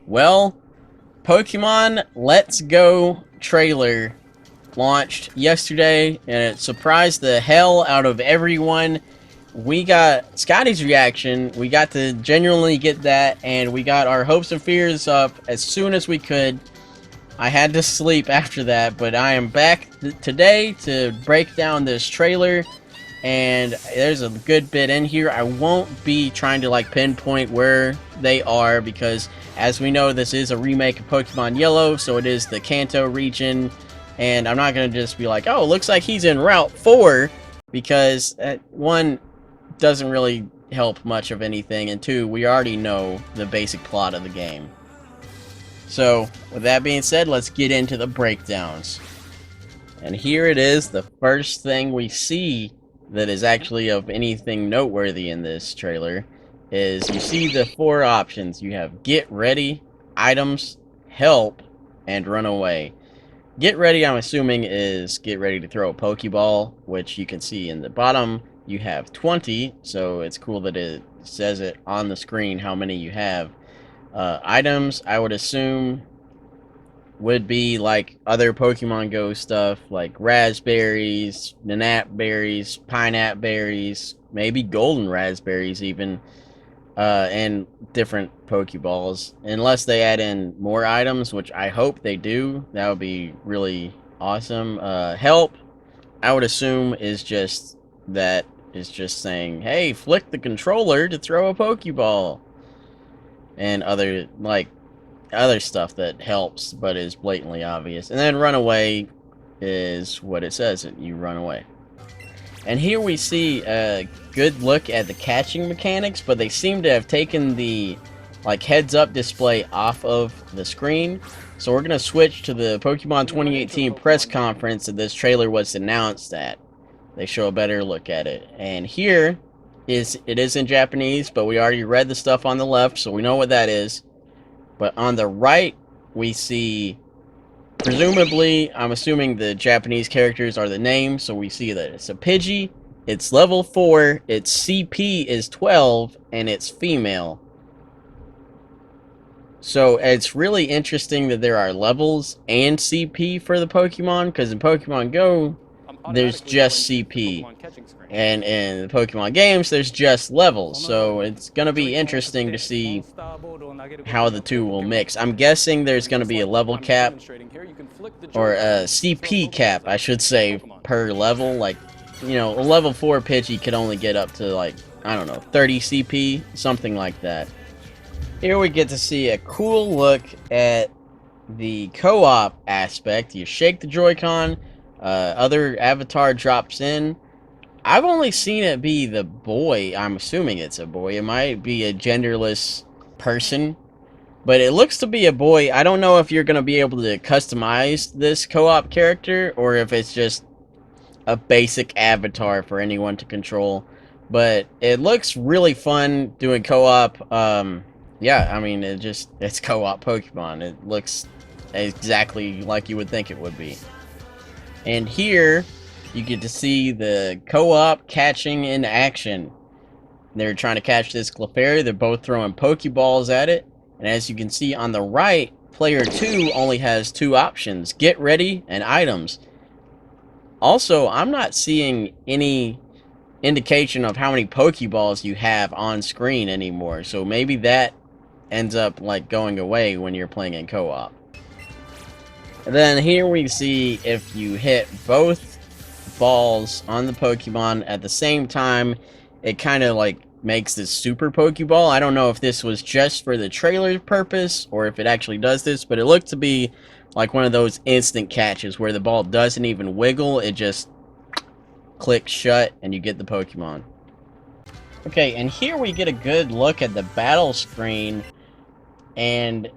Well, Pokemon Let's Go trailer launched yesterday, and it surprised the hell out of everyone. We got Scotty's reaction. We got to genuinely get that, and we got our hopes and fears up as soon as we could. I had to sleep after that, but I am back today to break down this trailer. And there's a good bit in here. I won't be trying to like pinpoint where they are because, as we know, this is a remake of Pokemon Yellow, so it is the Kanto region. And I'm not gonna just be like, oh, looks like he's in Route 4, because one, doesn't really help much of anything, and two, we already know the basic plot of the game. So, with that being said, let's get into the breakdowns. And here it is, the first thing we see that is actually of anything noteworthy in this trailer is you see the four options. You have Get Ready, Items, Help, and Run Away. Get Ready, I'm assuming, is get ready to throw a Pokeball, which you can see in the bottom. You have 20, so it's cool that it says it on the screen how many you have. Items, I would assume, would be like other Pokemon Go stuff, like raspberries, nanap berries, pineapple berries, maybe golden raspberries even, and different Pokeballs. Unless they add in more items, which I hope they do. That would be really awesome. Help, I would assume, is just saying, hey, flick the controller to throw a Pokeball. And other stuff that helps but is blatantly obvious. And then Run Away is what it says, you run away. And here we see a good look at the catching mechanics, but they seem to have taken the heads up display off of the screen. So we're gonna switch to the Pokemon 2018 press conference that this trailer was announced at. They show a better look at it. And here it is in Japanese, but we already read the stuff on the left, so we know what that is. But on the right, we see, presumably, I'm assuming the Japanese characters are the names, so we see that it's a Pidgey, it's level 4, its CP is 12, and it's female. So it's really interesting that there are levels and CP for the Pokemon, because in Pokemon Go, there's just CP. And in the Pokemon games, there's just levels. So it's going to be interesting to see how the two will mix. I'm guessing there's going to be a level cap, or a CP cap, I should say, per level. Like, you know, a level 4 Pidgey could only get up to, like, I don't know, 30 CP, something like that. Here we get to see a cool look at the co-op aspect. You shake the Joy-Con, other avatar drops in. I've only seen it be the boy. I'm assuming it's a boy. It might be a genderless person, but it looks to be a boy. I don't know if you're going to be able to customize this co-op character, or if it's just a basic avatar for anyone to control. But it looks really fun doing co-op. Yeah, I mean, it's co-op Pokemon. It looks exactly like you would think it would be. And here, you get to see the co-op catching in action. They're trying to catch this Clefairy. They're both throwing Pokeballs at it. And as you can see on the right, player 2 only has 2 options: Get Ready and Items. Also, I'm not seeing any indication of how many Pokeballs you have on screen anymore. So maybe that ends up like going away when you're playing in co-op. And then here we see if you hit both balls on the Pokemon at the same time, it kind of like makes this super Pokeball. I don't know if this was just for the trailer purpose or if it actually does this, but it looked to be like one of those instant catches where the ball doesn't even wiggle, it just clicks shut and you get the Pokemon. Okay, and here we get a good look at the battle screen, and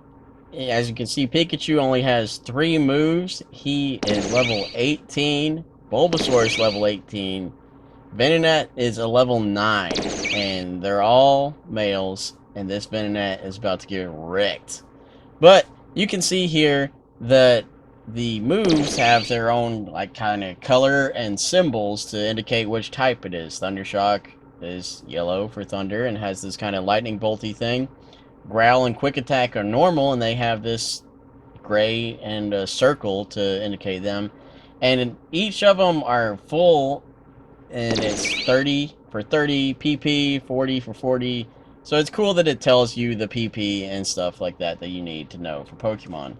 as you can see, Pikachu only has 3 moves. He is level 18. Bulbasaur is level 18. Venonat is a level 9. And they're all males. And this Venonat is about to get wrecked. But you can see here that the moves have their own like kind of color and symbols to indicate which type it is. Thundershock is yellow for thunder and has this kind of lightning bolty thing. Growl and Quick Attack are normal, and they have this gray and a circle to indicate them. And each of them are full, and it's 30 for 30 PP, 40 for 40. So it's cool that it tells you the PP and stuff like that that you need to know for Pokemon.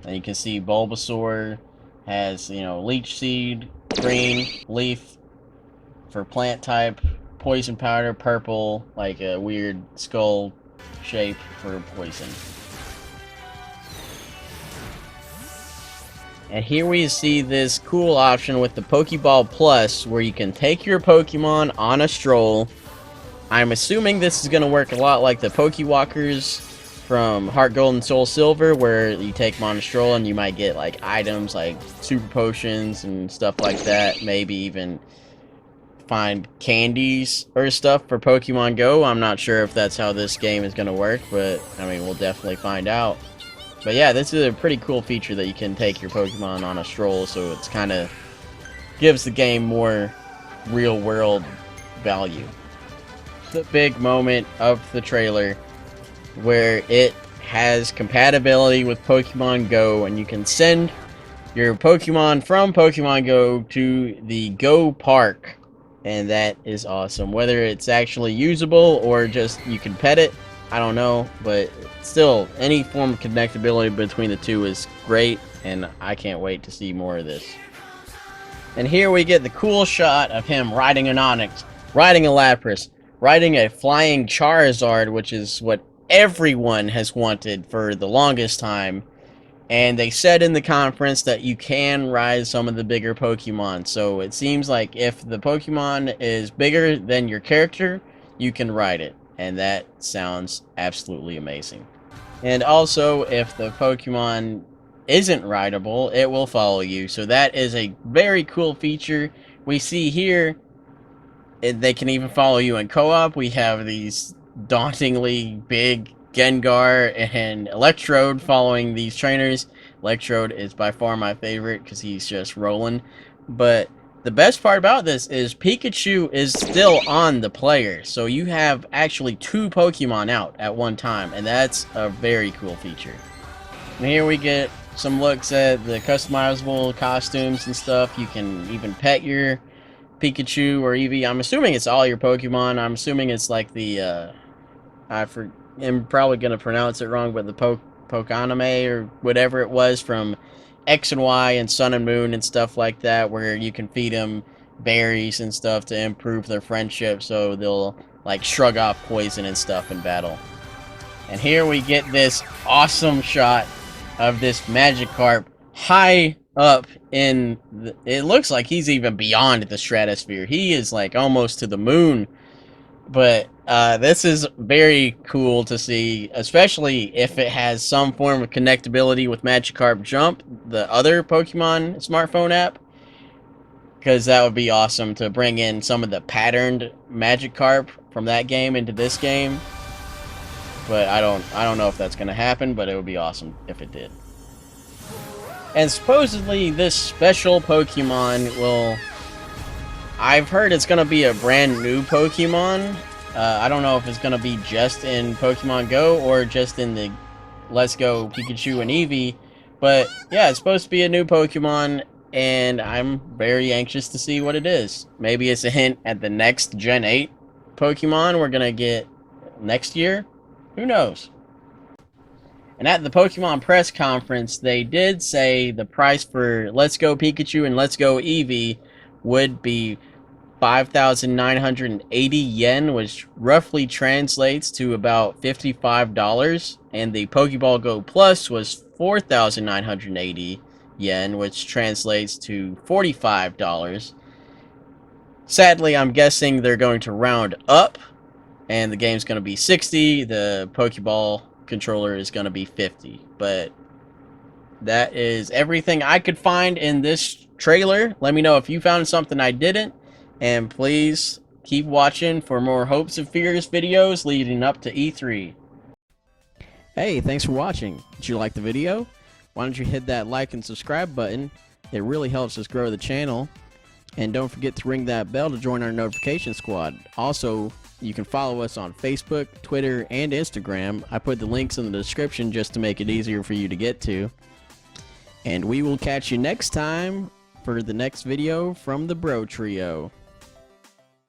And you can see Bulbasaur has, you know, Leech Seed, green, Leaf for plant type, Poison Powder, purple, like a weird skull shape for poison. And here we see this cool option with the Pokeball Plus, where you can take your Pokemon on a stroll. I'm assuming this is going to work a lot like the Pokewalkers from Heart Gold and Soul Silver, where you take them on a stroll and you might get like items like super potions and stuff like that. Maybe even find candies or stuff for Pokemon Go. I'm not sure if that's how this game is going to work, but I mean, we'll definitely find out. But yeah, this is a pretty cool feature that you can take your Pokemon on a stroll, so it's kind of gives the game more real-world value. The big moment of the trailer where it has compatibility with Pokemon Go, and you can send your Pokemon from Pokemon Go to the Go Park, and that is awesome. Whether it's actually usable or just you can pet it, I don't know, but still, any form of connectability between the two is great, and I can't wait to see more of this. And here we get the cool shot of him riding an Onix, riding a Lapras, riding a flying Charizard, which is what everyone has wanted for the longest time. And they said in the conference that you can ride some of the bigger Pokemon, so it seems like if the Pokemon is bigger than your character, you can ride it. And that sounds absolutely amazing. And also, if the Pokemon isn't rideable, it will follow you. So that is a very cool feature. We see here, they can even follow you in co-op. We have these dauntingly big Gengar and Electrode following these trainers. Electrode is by far my favorite because he's just rolling. But the best part about this is Pikachu is still on the player, so you have actually 2 Pokemon out at one time, and that's a very cool feature. And here we get some looks at the customizable costumes and stuff. You can even pet your Pikachu or Eevee. I'm assuming it's all your Pokemon. I'm assuming it's like the, I'm probably going to pronounce it wrong, but the Pokaname or whatever it was from X and Y and Sun and Moon and stuff like that, where you can feed them berries and stuff to improve their friendship, so they'll like shrug off poison and stuff in battle. And here we get this awesome shot of this Magikarp high up in the, it looks like he's even beyond the stratosphere. He is like almost to the moon. But this is very cool to see, especially if it has some form of connectability with Magikarp Jump, the other Pokemon smartphone app, because that would be awesome to bring in some of the patterned Magikarp from that game into this game. But I don't know if that's going to happen, but it would be awesome if it did. And supposedly this special Pokemon will... I've heard it's going to be a brand new Pokemon. I don't know if it's going to be just in Pokemon Go or just in the Let's Go Pikachu and Eevee. But yeah, it's supposed to be a new Pokemon, and I'm very anxious to see what it is. Maybe it's a hint at the next Gen 8 Pokemon we're going to get next year. Who knows? And at the Pokemon press conference, they did say the price for Let's Go Pikachu and Let's Go Eevee would be 5,980 yen, which roughly translates to about $55, and the Pokeball Go Plus was 4,980 yen, which translates to $45. Sadly, I'm guessing they're going to round up, and the game's going to be 60, the Pokeball controller is going to be 50, but that is everything I could find in this trailer. Let me know if you found something I didn't. And please keep watching for more Hopes and Fears videos leading up to E3. Hey, thanks for watching. Did you like the video? Why don't you hit that like and subscribe button? It really helps us grow the channel. And don't forget to ring that bell to join our notification squad. Also, You can follow us on Facebook, Twitter, and Instagram. I put the links in the description just to make it easier for you to get to. And we will catch you next time for the next video from the Brotrio.